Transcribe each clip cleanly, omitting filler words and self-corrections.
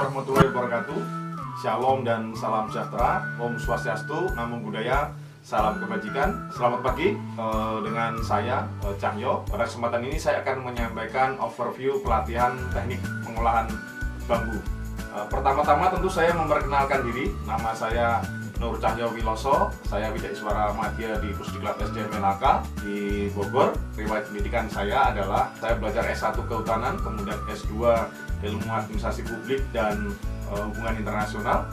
warahmatullahi wabarakatuh. Shalom dan salam sejahtera. Om Swastiastu, Namo Buddhaya, salam kebajikan. Selamat pagi dengan saya Cahyo. Pada kesempatan ini saya akan menyampaikan overview pelatihan teknik pengolahan bambu. Pertama-tama tentu saya memperkenalkan diri. Nama saya Nur Cahyo Wiloso. Saya Widaiswara Madya di Pusdiklat SDM LHK di Bogor. Riwayat pendidikan saya adalah saya belajar S1 Kehutanan, kemudian S2 Ilmu Administrasi Publik dan Hubungan Internasional,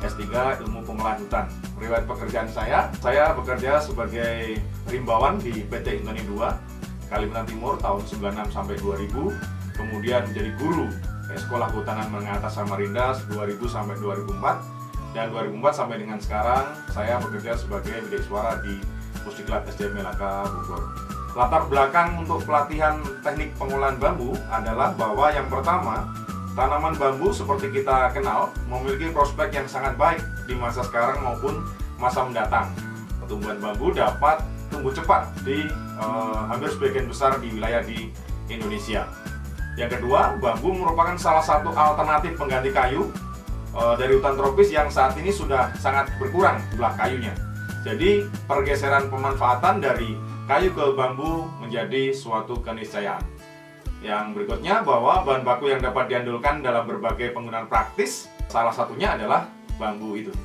S3 Ilmu Pengolahan Hutan. Riwayat pekerjaan saya bekerja sebagai rimbawan di PT Intoni 2 Kalimantan Timur tahun 96 sampai 2000, kemudian menjadi guru Sekolah Kehutanan Menengah Atas Samarinda 2000 sampai 2004. Dan 2004 sampai dengan sekarang saya bekerja sebagai Widaiswara di Pusdiklat SDM LHK Bogor. Latar belakang untuk pelatihan teknik pengolahan bambu adalah bahwa yang pertama, tanaman bambu seperti kita kenal memiliki prospek yang sangat baik di masa sekarang maupun masa mendatang. Pertumbuhan bambu dapat tumbuh cepat di hampir sebagian besar di wilayah di Indonesia. Yang kedua, bambu merupakan salah satu alternatif pengganti kayu dari hutan tropis yang saat ini sudah sangat berkurang jumlah kayunya. Jadi pergeseran pemanfaatan dari kayu ke bambu menjadi suatu keniscayaan. Yang berikutnya bahwa bahan baku yang dapat diandalkan dalam berbagai penggunaan praktis, salah satunya adalah bambu itu.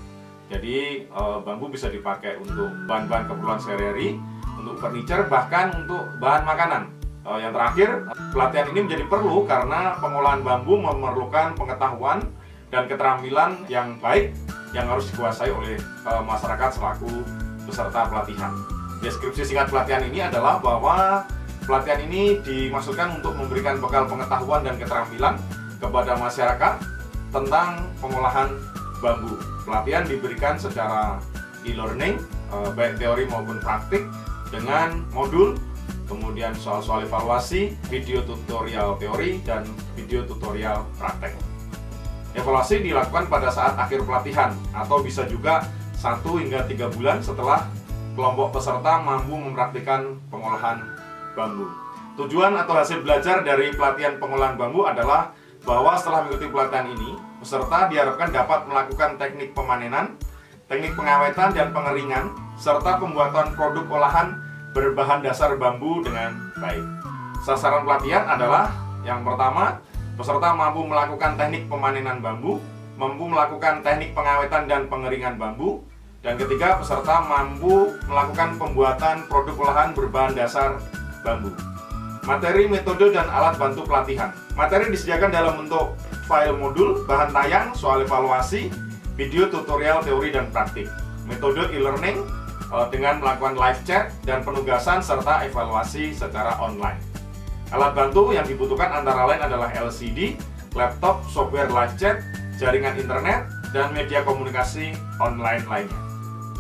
Jadi bambu bisa dipakai untuk bahan-bahan keperluan sehari-hari, untuk furniture, bahkan untuk bahan makanan. Yang terakhir, pelatihan ini menjadi perlu karena pengolahan bambu memerlukan pengetahuan dan keterampilan yang baik yang harus dikuasai oleh masyarakat selaku peserta pelatihan. Deskripsi singkat pelatihan ini adalah bahwa pelatihan ini dimaksudkan untuk memberikan bekal pengetahuan dan keterampilan kepada masyarakat tentang pengolahan bambu. Pelatihan diberikan secara e-learning, baik teori maupun praktik, dengan modul, kemudian soal-soal evaluasi, video tutorial teori, dan video tutorial praktek. Evaluasi dilakukan pada saat akhir pelatihan atau bisa juga 1 hingga 3 bulan setelah kelompok peserta mampu mempraktikkan pengolahan bambu. Tujuan atau hasil belajar dari pelatihan pengolahan bambu adalah bahwa setelah mengikuti pelatihan ini, peserta diharapkan dapat melakukan teknik pemanenan, teknik pengawetan dan pengeringan, serta pembuatan produk olahan berbahan dasar bambu dengan baik. Sasaran pelatihan adalah yang pertama, peserta mampu melakukan teknik pemanenan bambu, mampu melakukan teknik pengawetan dan pengeringan bambu, dan ketiga, peserta mampu melakukan pembuatan produk olahan berbahan dasar bambu. Materi, metode, dan alat bantu pelatihan. Materi disediakan dalam bentuk file modul, bahan tayang, soal evaluasi, video tutorial teori dan praktik. Metode e-learning dengan melakukan live chat dan penugasan serta evaluasi secara online. Alat bantu yang dibutuhkan antara lain adalah LCD, laptop, software live chat, jaringan internet, dan media komunikasi online lainnya.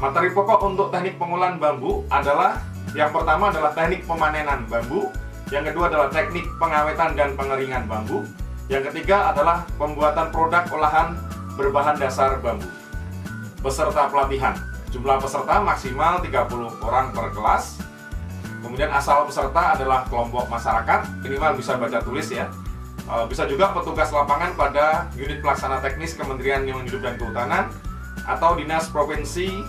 Materi pokok untuk teknik pengolahan bambu adalah yang pertama adalah teknik pemanenan bambu, yang kedua adalah teknik pengawetan dan pengeringan bambu, yang ketiga adalah pembuatan produk olahan berbahan dasar bambu. Peserta pelatihan, jumlah peserta maksimal 30 orang per kelas. Kemudian asal peserta adalah kelompok masyarakat, minimal bisa baca tulis ya. Bisa juga petugas lapangan pada unit pelaksana teknis Kementerian Lingkungan Hidup dan Kehutanan atau dinas provinsi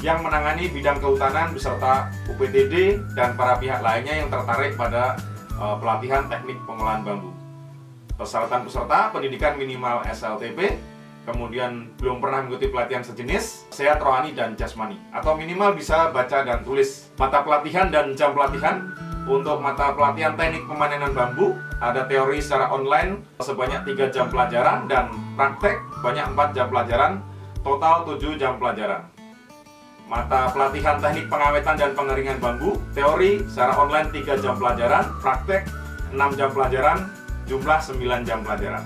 yang menangani bidang kehutanan beserta UPTD dan para pihak lainnya yang tertarik pada pelatihan teknik pengolahan bambu. Persyaratan peserta, pendidikan minimal SLTP, kemudian belum pernah mengikuti pelatihan sejenis, sehat rohani dan jasmani, atau minimal bisa baca dan tulis. Mata pelatihan dan jam pelatihan. Untuk mata pelatihan teknik pemanenan bambu, ada teori secara online sebanyak 3 jam pelajaran dan praktek banyak 4 jam pelajaran, total 7 jam pelajaran. Mata pelatihan teknik pengawetan dan pengeringan bambu, teori secara online 3 jam pelajaran, praktek 6 jam pelajaran, jumlah 9 jam pelajaran.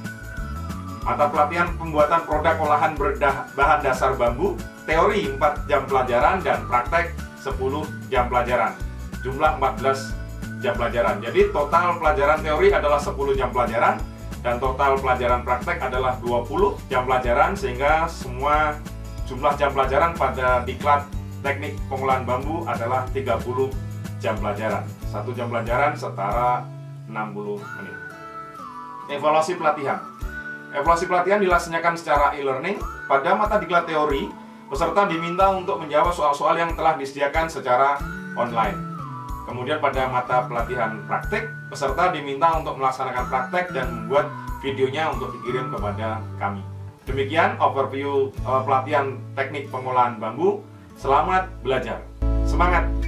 Mata pelatihan pembuatan produk olahan berbahan dasar bambu, teori 4 jam pelajaran dan praktek 10 jam pelajaran, jumlah 14 jam pelajaran. Jadi total pelajaran teori adalah 10 jam pelajaran dan total pelajaran praktek adalah 20 jam pelajaran, sehingga semua jumlah jam pelajaran pada diklat teknik pengolahan bambu adalah 30 jam pelajaran. 1 jam pelajaran setara 60 menit. Evaluasi pelatihan. Evaluasi pelatihan dilaksanakan secara e-learning. Pada mata diklat teori, peserta diminta untuk menjawab soal-soal yang telah disediakan secara online. Kemudian pada mata pelatihan praktik, peserta diminta untuk melaksanakan praktek dan membuat videonya untuk dikirim kepada kami. Demikian overview pelatihan teknik pengolahan bambu. Selamat belajar. Semangat!